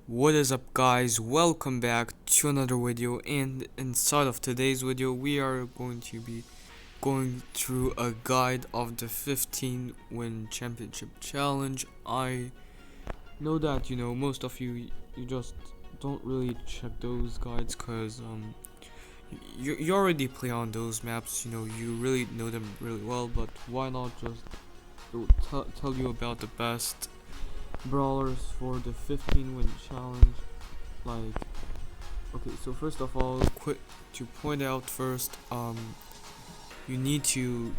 What is up, guys? Welcome back to another video, and inside of today's video we are going to be going through a guide of the 15 win championship challenge. I know that most of you just don't really check those guides because you already play on those maps, you really know them really well, but why not just tell you about the best brawlers for the 15 win challenge. Like, okay, so first of all, quick to point out first, you need to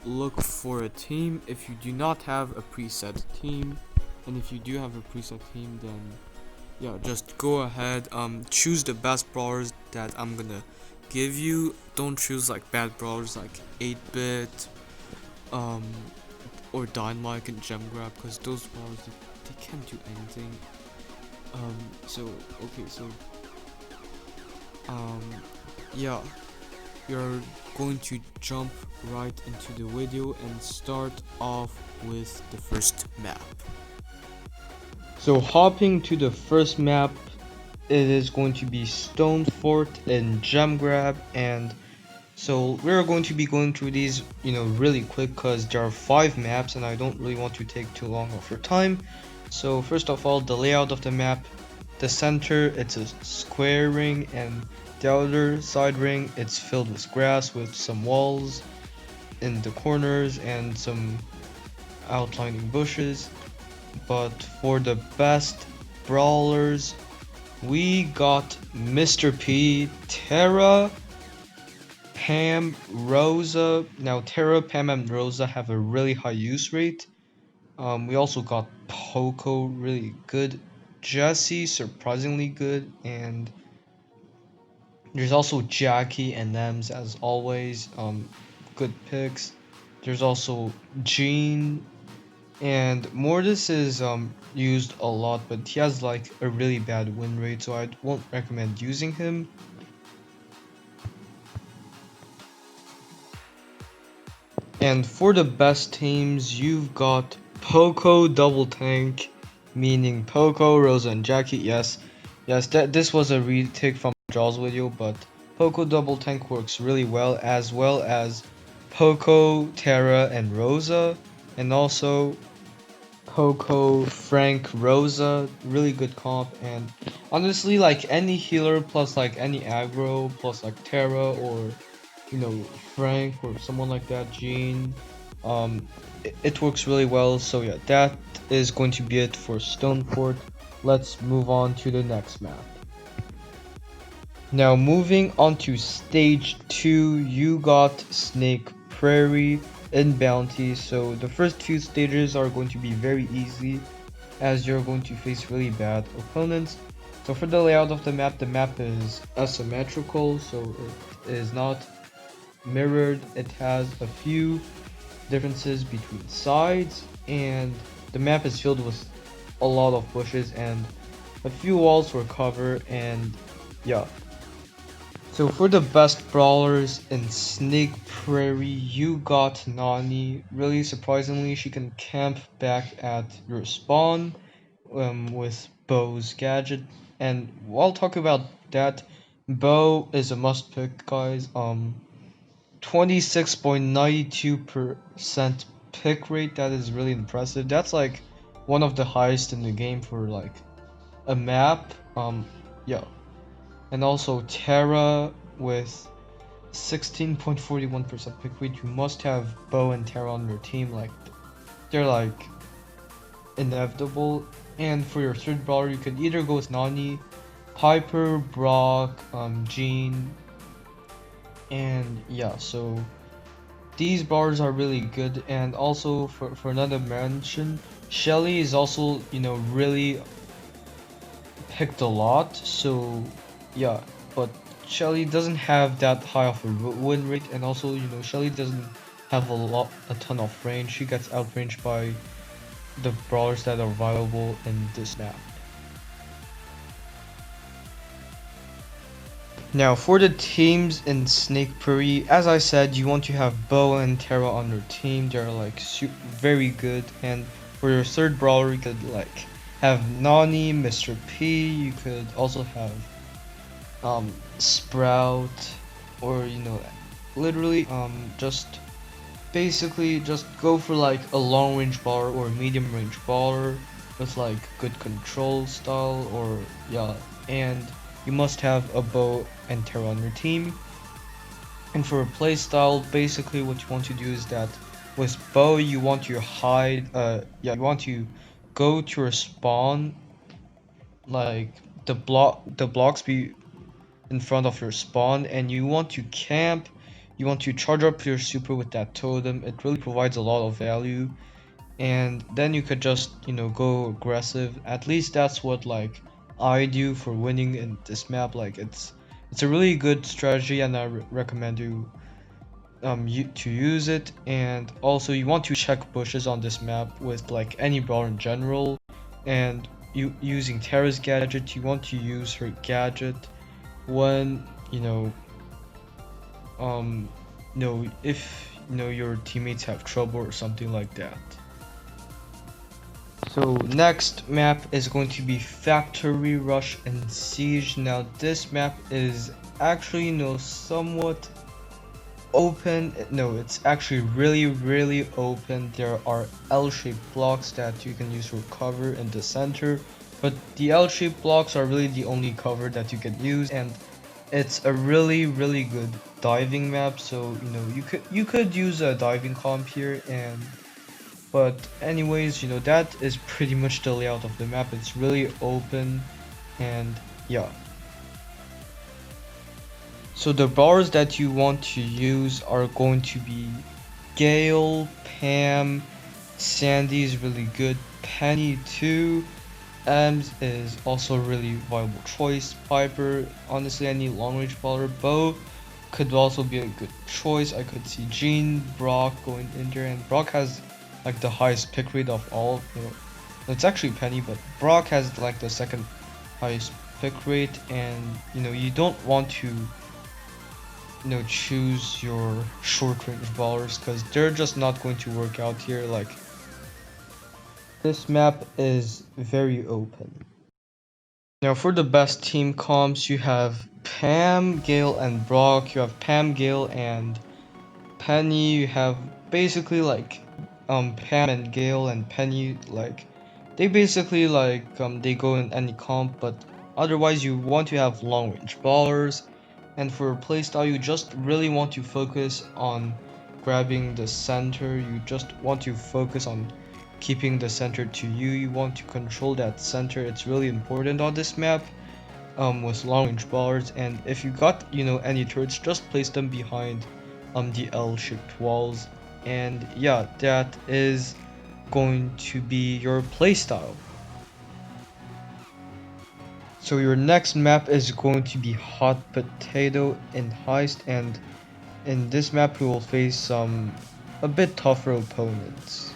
look for a team if you do not have a preset team, and if you do have a preset team, then yeah, just go ahead, choose the best brawlers that I'm gonna give you. Don't choose like bad brawlers like 8-bit, um, or Dynamite and Gem Grab, because those brawlers they can't do anything. So okay, so um, yeah, you're going to jump right into the video and start off with the first map. So hopping to the first map, it is going to be Stonedforth and Gem Grab, and so we're going to be going through these, really quick because there are 5 maps and I don't really want to take too long of your time. So first of all, the layout of the map, the center, it's a square ring, and the other side ring, it's filled with grass with some walls in the corners and some outlining bushes. But for the best brawlers, we got Mr. P, Terra, Pam, Rosa. Now Terra, Pam, and Rosa have a really high use rate. We also got Poco, really good. Jessie, surprisingly good. And there's also Jackie and Nems, as always. Good picks. There's also Jean. And Mortis is used a lot, but he has like a really bad win rate, so I won't recommend using him. And for the best teams, you've got Poco Double Tank, meaning Poco, Rosa, and Jackie. Yes, this was a retake from Jaw's video, but Poco Double Tank works really well as Poco, Terra, and Rosa, and also Poco, Frank, Rosa, really good comp. And honestly, like any healer plus like any aggro plus like Terra or Frank or someone like that, Jean, it works really well. So yeah, that is going to be it for Stoneport. Let's move on to the next map. Now moving on to stage 2, you got Snake Prairie in Bounty. So the first few stages are going to be very easy, as you're going to face really bad opponents. So for the layout of the map is asymmetrical, so it is not mirrored. It has a few differences between sides, and the map is filled with a lot of bushes and a few walls for cover. And yeah, so for the best brawlers in Snake Prairie, you got Nani. Really surprisingly, she can camp back at your spawn with Bo's gadget. And I'll talk about that. Bo is a must pick, guys. 26.92% pick rate. That is really impressive. That's like one of the highest in the game for like a map. Yeah. And also Terra with 16.41% pick rate. You must have Bo and Terra on your team. Like, they're like inevitable. And for your third brawler, you could either go with Nani, Piper, Brock, Jean, and yeah. So these brawlers are really good. And also for another mention, Shelly is also really picked a lot. So yeah, but Shelly doesn't have that high of a win rate, and also Shelly doesn't have a ton of range. She gets outranged by the brawlers that are viable in this map. Now for the teams in Snake Prairie, as I said, you want to have Bo and Terra on your team. They're like very good. And for your third brawler, you could like have Nani, Mr. P. You could also have Sprout, or literally just basically just go for like a long range baller or a medium range baller with like good control style, or yeah, and you must have a bow and Terra on your team. And for a play style, basically what you want to do is that with bow you want to hide, you want to go to your spawn, like the blocks be in front of your spawn, and you want to camp. You want to charge up your super with that totem. It really provides a lot of value, and then you could just go aggressive. At least that's what like I do for winning in this map. Like it's a really good strategy, and I recommend you to use it. And also you want to check bushes on this map with like any brawler in general, and you using Terra's gadget, you want to use her gadget when um if your teammates have trouble or something like that. So next map is going to be Factory Rush and Siege. Now this map is actually somewhat open. No, it's actually really open. There are L-shaped blocks that you can use for cover in the center, but the L-shaped blocks are really the only cover that you can use, and it's a really good diving map. So you could use a diving comp here, and but anyways, that is pretty much the layout of the map. It's really open, and yeah. So the bars that you want to use are going to be Gale, Pam, Sandy is really good, Penny too, Ems is also a really viable choice, Piper, honestly any long range baller, Bo could also be a good choice. I could see Jean, Brock going in there, and Brock has like the highest pick rate of all. It's actually Penny, but Brock has like the second highest pick rate, and you don't want to choose your short range ballers because they're just not going to work out here. Like this map is very open. Now for the best team comps, you have Pam, Gale, and Brock. You have Pam, Gale, and Penny. You have basically like Pam and Gale and Penny, like they basically like they go in any comp, but otherwise you want to have long range ballers. And for playstyle, you just really want to focus on grabbing the center. You just want to focus on keeping the center to you. You want to control that center. It's really important on this map with long range ballers. And if you got any turrets, just place them behind the L-shaped walls. And yeah, that is going to be your playstyle. So your next map is going to be Hot Potato in Heist, and in this map we will face some a bit tougher opponents.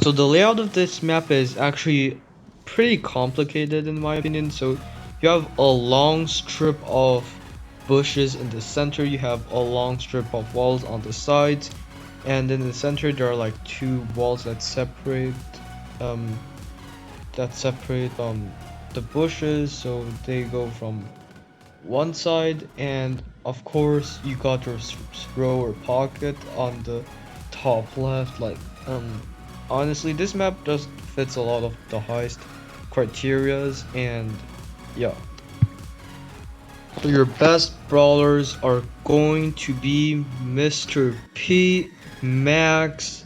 So the layout of this map is actually pretty complicated in my opinion. So you have a long strip of bushes in the center, you have a long strip of walls on the sides, and in the center there are like two walls that separate um the bushes, so they go from one side. And of course you got your row or pocket on the top left. Like honestly this map just fits a lot of the heist criterias, and yeah. So your best brawlers are going to be Mr. P, Max,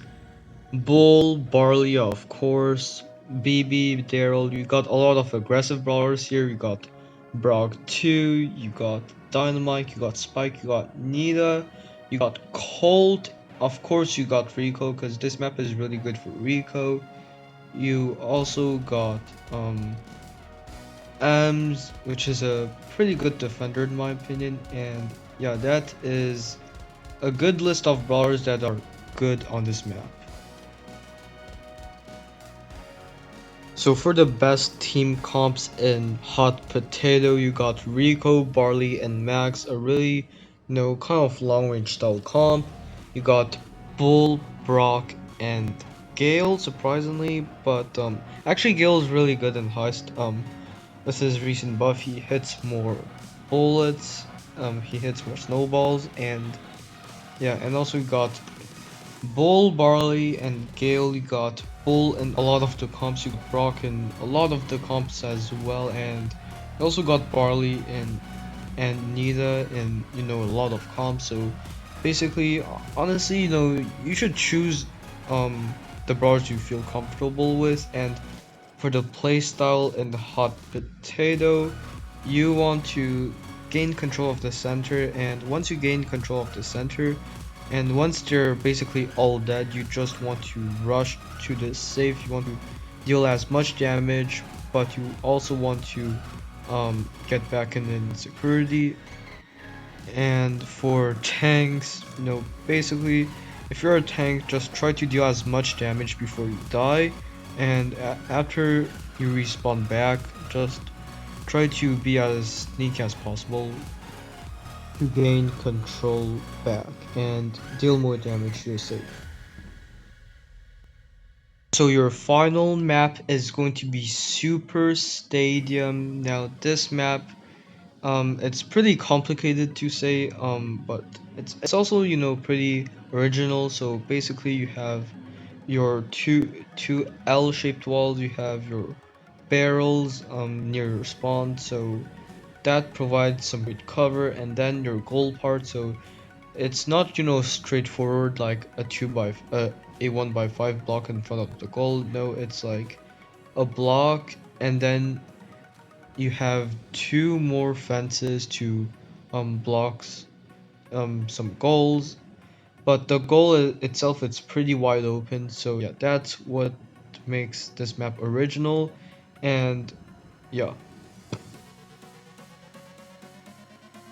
Bull, Barley, of course, BB, Daryl. You got a lot of aggressive brawlers here. You got Brock 2, you got Dynamite, you got Spike, you got Nita, you got Colt. Of course, you got Rico because this map is really good for Rico. You also got Ems, which is a pretty good defender in my opinion. And yeah, that is a good list of brawlers that are good on this map. So for the best team comps in Hot Potato, you got Rico, Barley, and Max, a really, kind of long range style comp. You got Bull, Brock, and Gale, surprisingly, but actually Gale is really good in Heist. With his recent buff, he hits more bullets, he hits more snowballs, and yeah, and also you got Bull, Barley, and Gale. You got Bull in a lot of the comps. You got Brock in a lot of the comps as well, and you also got Barley in and Nita in a lot of comps. So basically, honestly, you should choose the brawlers you feel comfortable with, and for the playstyle in the hot potato, you want to gain control of the center, and once you gain control of the center, and once they're basically all dead, you just want to rush to the safe. You want to deal as much damage, but you also want to get back in security. And for tanks, basically, if you're a tank, just try to deal as much damage before you die, and after you respawn back, just try to be as sneaky as possible to gain control back and deal more damage to the safe. So your final map is going to be Super Stadium. Now this map, it's pretty complicated to say, but it's also pretty original. So basically, you have your two L-shaped walls. You have your barrels near your spawn. So that provides some good cover, and then your goal part. So it's not straightforward like a 1 by 5 block in front of the goal. No, it's like a block, and then you have two more fences to blocks some goals, but the goal itself, it's pretty wide open. So yeah, that's what makes this map original. And yeah,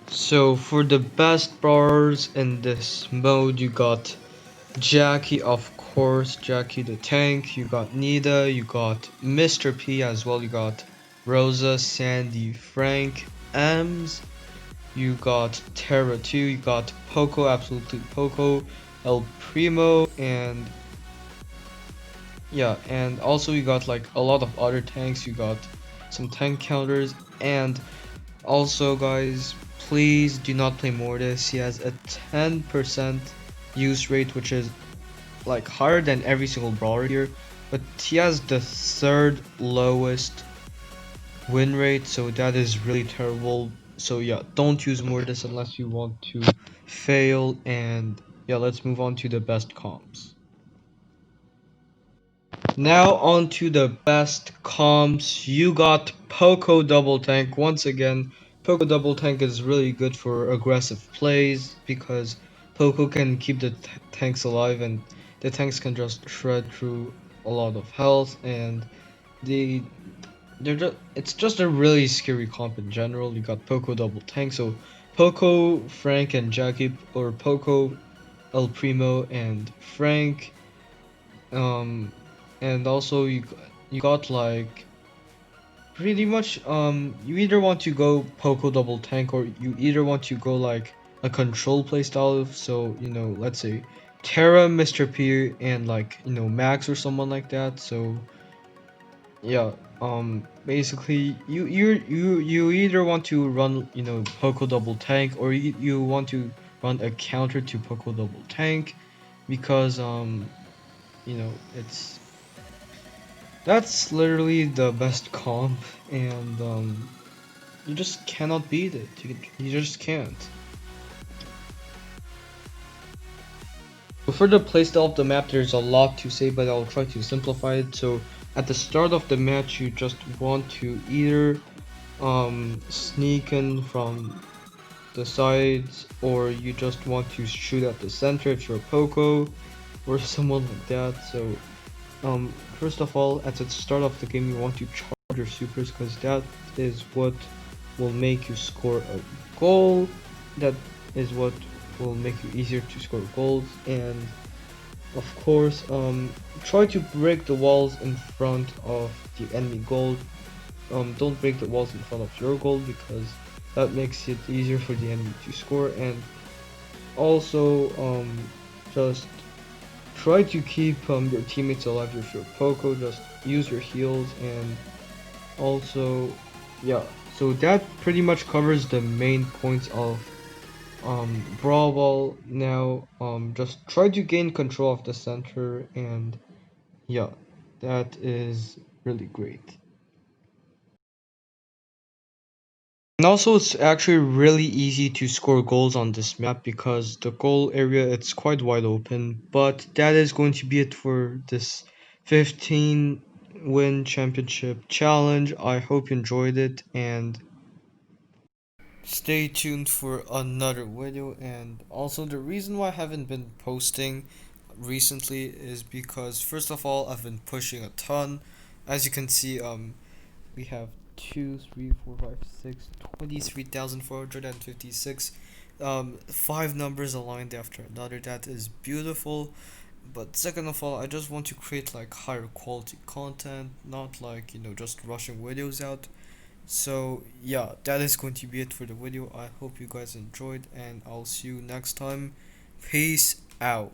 so for the best brawlers in this mode, you got Jackie, of course, Jackie the tank. You got Nita, you got Mr. P as well. You got Rosa, Sandy, Frank, Ems. You got Terra too. You got Poco, absolutely Poco, El Primo, and yeah, and also you got like a lot of other tanks. You got some tank counters, and also guys, please do not play Mortis. He has a 10% use rate, which is like higher than every single brawler here, but he has the third lowest win rate, so that is really terrible. So yeah, don't use Mortis unless you want to fail. And yeah, let's move on to the best comps. Now on to the best comps. You got Poco Double Tank. Once again, Poco Double Tank is really good for aggressive plays because Poco can keep the tanks alive, and the tanks can just shred through a lot of health, and the it's just a really scary comp in general. You got Poco Double Tank, so Poco, Frank, and Jackie, or Poco, El Primo, and Frank. Um, and also you got like pretty much you either want to go Poco Double Tank, or you either want to go like a control playstyle. So let's say Terra, Mr. P, and like Max or someone like that. So yeah, basically you either want to run Poco Double Tank, or you want to run a counter to Poco Double Tank, because it's that's literally the best comp, and you just cannot beat it. You just can't. For the playstyle of the map, there's a lot to say, but I'll try to simplify it. So at the start of the match, you just want to either sneak in from the sides, or you just want to shoot at the center if you're a Poco or someone like that. So first of all, at the start of the game, you want to charge your supers, because that is what will make you score a goal. That is what will make you easier to score goals. And of course, try to break the walls in front of the enemy goal. Don't break the walls in front of your goal, because that makes it easier for the enemy to score. And also just try to keep your teammates alive if you're Poco. Just use your heals, and also, yeah. So that pretty much covers the main points of Brawl. Now just try to gain control of the center, and yeah, that is really great. And also, it's actually really easy to score goals on this map because the goal area it's quite wide open. But that is going to be it for this 15 win championship challenge. I hope you enjoyed it, and stay tuned for another video. And also, the reason why I haven't been posting recently is because first of all, I've been pushing a ton. As you can see, we have 2, 3, 4, 5, 6, 23,456. Five numbers aligned after another. That is beautiful. But second of all, I just want to create like higher quality content, not like just rushing videos out. So yeah, that is going to be it for the video. I hope you guys enjoyed, and I'll see you next time. Peace out.